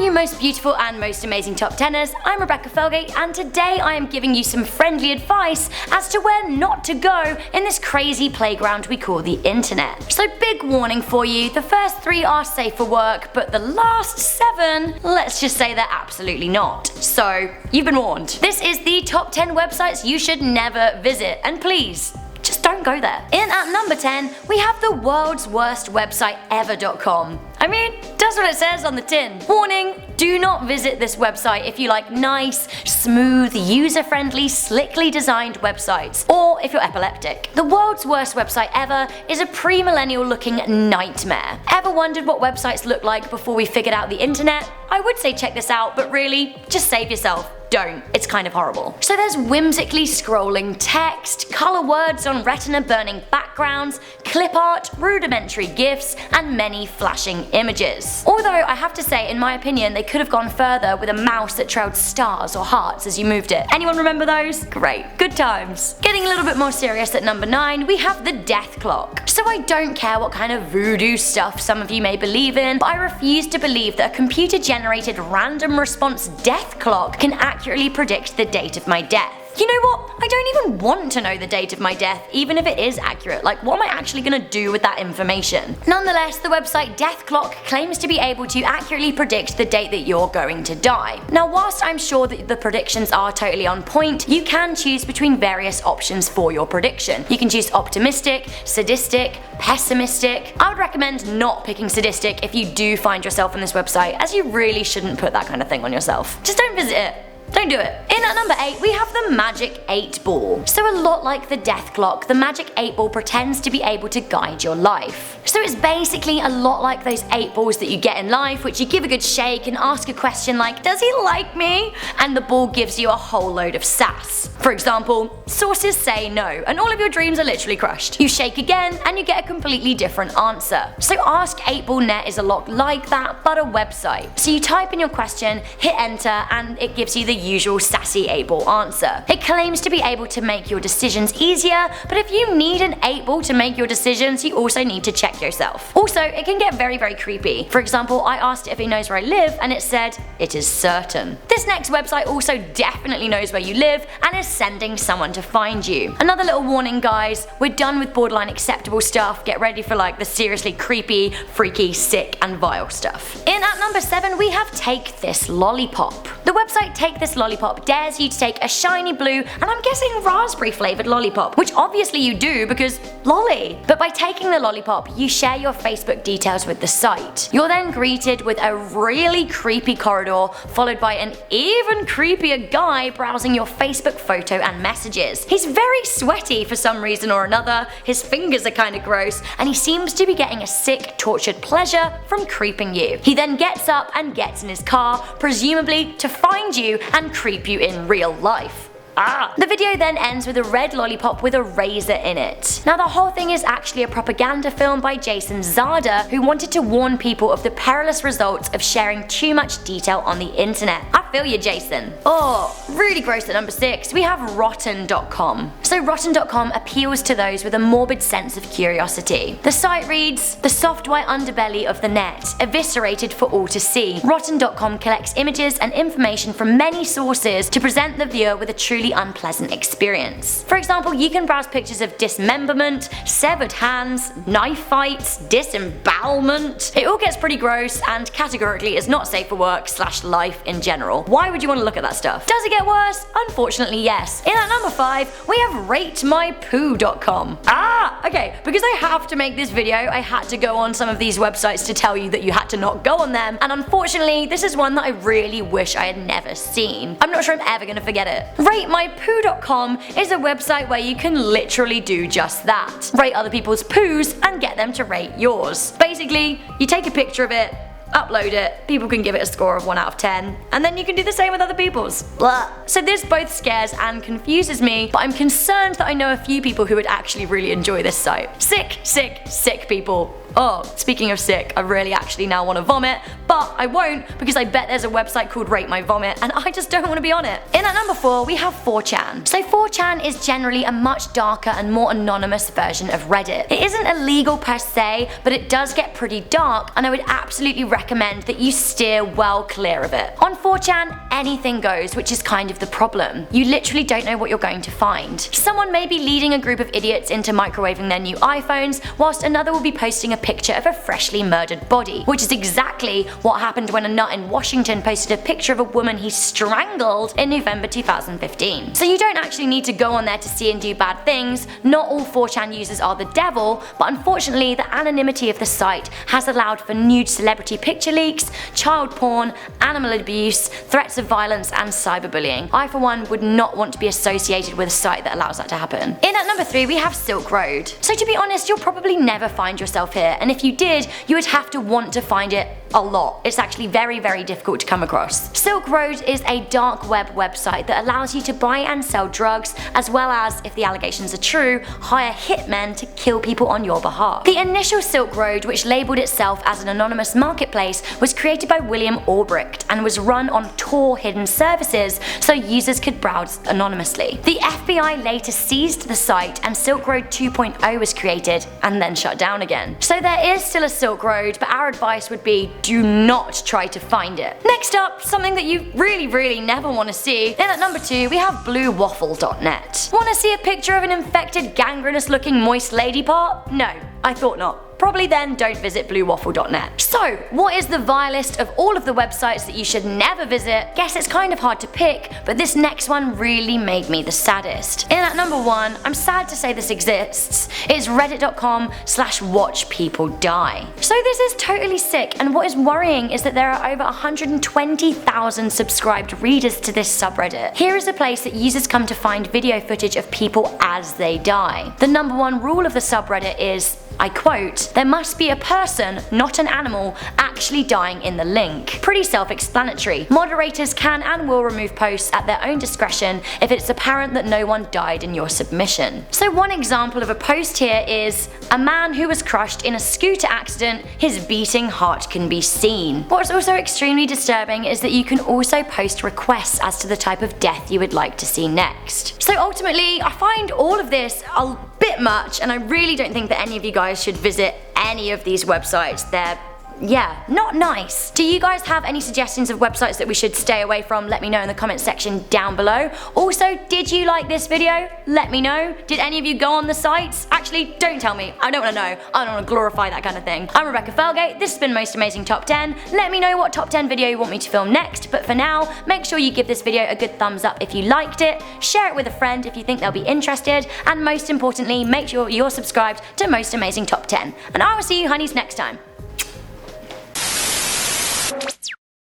you most beautiful and most amazing top 10ers, I'm Rebecca Felgate, and today I am giving you some friendly advice as to where not to go in this crazy playground we call the internet. So big warning for you, the first 3 are safe for work, but the last 7, let's just say they're absolutely not. So, you've been warned. This is the top 10 websites you should never visit, and please, just don't go there. In at number 10, we have the world's worst website ever.com. I mean, does what it says on the tin. Warning, do not visit this website if you like nice, smooth, user-friendly, slickly designed websites, or if you're epileptic. The world's worst website ever is a pre-millennial looking nightmare. Ever wondered what websites look like before we figured out the internet? I would say check this out, but really, just save yourself. Don't. It's kind of horrible. So there's whimsically scrolling text, color words on retina burning backgrounds, clip art, rudimentary GIFs, and many flashing images. Although I have to say, in my opinion, they could have gone further with a mouse that trailed stars or hearts as you moved it. Anyone remember those? Great. Good times. Getting a little bit more serious at number 9, we have the death clock. So I don't care what kind of voodoo stuff some of you may believe in, but I refuse to believe that a computer-generated random response death clock can accurately predict the date of my death. You know what? I don't even want to know the date of my death, even if it is accurate. Like, what am I actually gonna do with that information? Nonetheless, the website Death Clock claims to be able to accurately predict the date that you're going to die. Now, whilst I'm sure that the predictions are totally on point, you can choose between various options for your prediction. You can choose optimistic, sadistic, pessimistic. I would recommend not picking sadistic if you do find yourself on this website, as you really shouldn't put that kind of thing on yourself. Just don't visit it. Don't do it. In at number 8, we have the Magic 8 Ball. So a lot like the Death Clock, the Magic 8 Ball pretends to be able to guide your life. So it's basically a lot like those 8 balls that you get in life, which you give a good shake and ask a question like, does he like me? And the ball gives you a whole load of sass. For example, sources say no, and all of your dreams are literally crushed. You shake again, and you get a completely different answer. So Ask 8 Ball Net is a lot like that, but a website. So you type in your question, hit enter, and it gives you the usual sassy 8 ball answer. It claims to be able to make your decisions easier, but if you need an 8 ball to make your decisions, you also need to check yourself. Also, it can get very, very creepy. For example, I asked if it knows where I live, and it said, it is certain. This next website also definitely knows where you live, and is sending someone to find you. Another little warning, guys, we're done with borderline acceptable stuff. Get ready for like the seriously creepy, freaky, sick, and vile stuff. In at number 7, we have Take This Lollipop. The website Take This Lollipop dares you to take a shiny blue, and I'm guessing raspberry flavored lollipop, which obviously you do because lolly. But by taking the lollipop, you share your Facebook details with the site. You're then greeted with a really creepy corridor, followed by an even creepier guy browsing your Facebook photo and messages. He's very sweaty for some reason or another, his fingers are kinda gross, and he seems to be getting a sick, tortured pleasure from creeping you. He then gets up and gets in his car, presumably to find you and creep you in real life. The video then ends with a red lollipop with a razor in it. Now the whole thing is actually a propaganda film by Jason Zarda, who wanted to warn people of the perilous results of sharing too much detail on the internet. I feel you, Jason. Oh, really gross. At number 6, we have Rotten.com. So Rotten.com appeals to those with a morbid sense of curiosity. The site reads, the soft white underbelly of the net, eviscerated for all to see. Rotten.com collects images and information from many sources to present the viewer with a truly unpleasant experience. For example, you can browse pictures of dismemberment, severed hands, knife fights, disembowelment. It all gets pretty gross and categorically is not safe for work / life in general. Why would you want to look at that stuff? Does it get worse? Unfortunately, yes. In at number 5, we have RateMyPoo.com. Okay, because I have to make this video, I had to go on some of these websites to tell you that you had to not go on them, and unfortunately, this is one that I really wish I had never seen. I'm not sure I'm ever gonna forget it. RateMyPoo.com is a website where you can literally do just that. Rate other people's poos and get them to rate yours. Basically, you take a picture of it, upload it, people can give it a score of 1 out of 10, and then you can do the same with other people's. Blah. So this both scares and confuses me, but I'm concerned that I know a few people who would actually really enjoy this site. Sick, sick, sick people. Oh, speaking of sick, I really actually now want to vomit, but I won't because I bet there's a website called Rate My Vomit and I just don't want to be on it. In at number 4, we have 4chan. So 4chan is generally a much darker and more anonymous version of Reddit. It isn't illegal per se, but it does get pretty dark and I would absolutely recommend that you steer well clear of it. On 4chan, anything goes, which is kind of the problem. You literally don't know what you're going to find. Someone may be leading a group of idiots into microwaving their new iPhones, whilst another will be posting a picture of a freshly murdered body, which is exactly what happened when a nut in Washington posted a picture of a woman he strangled in November 2015. So you don't actually need to go on there to see and do bad things. Not all 4chan users are the devil, but unfortunately the anonymity of the site has allowed for nude celebrity picture leaks, child porn, animal abuse, threats of violence and cyberbullying. I for one would not want to be associated with a site that allows that to happen. In at number 3, we have Silk Road. So to be honest, you'll probably never find yourself here, and if you did, you would have to want to find it a lot. It's actually very, very difficult to come across. Silk Road is a dark web website that allows you to buy and sell drugs, as well as, if the allegations are true, hire hitmen to kill people on your behalf. The initial Silk Road, which labelled itself as an anonymous marketplace, was created by William Albrecht and was run on Tor hidden services so users could browse anonymously. The FBI later seized the site and Silk Road 2.0 was created and then shut down again. So there is still a Silk Road, but our advice would be do not try to find it. Next up, something that you really never want to see. In at number 2, we have bluewaffle.net. Want to see a picture of an infected, gangrenous looking moist lady part? No, I thought not. Probably then don't visit bluewaffle.net. So, what is the vilest of all of the websites that you should never visit? Guess it's kind of hard to pick, but this next one really made me the saddest. In at number 1, I'm sad to say this exists, it's reddit.com/watchpeopledie. So this is totally sick, and what is worrying is that there are over 120,000 subscribed readers to this subreddit. Here is a place that users come to find video footage of people as they die. The number 1 rule of the subreddit is, I quote, "There must be a person, not an animal, actually dying in the link." Pretty self-explanatory. Moderators can and will remove posts at their own discretion if it's apparent that no one died in your submission. So one example of a post here is, "A man who was crushed in a scooter accident, his beating heart can be seen." What's also extremely disturbing is that you can also post requests as to the type of death you would like to see next. So ultimately, I find all of this a bit much, and I really don't think that any of you guys should visit any of these websites. They're not nice. Do you guys have any suggestions of websites that we should stay away from? Let me know in the comment section down below. Also, did you like this video? Let me know. Did any of you go on the sites? Actually, don't tell me. I don't want to know. I don't want to glorify that kind of thing. I'm Rebecca Felgate. This has been Most Amazing Top 10. Let me know what top 10 video you want me to film next, but for now, make sure you give this video a good thumbs up if you liked it, share it with a friend if you think they'll be interested, and most importantly, make sure you're subscribed to Most Amazing Top 10. And I will see you honeys next time.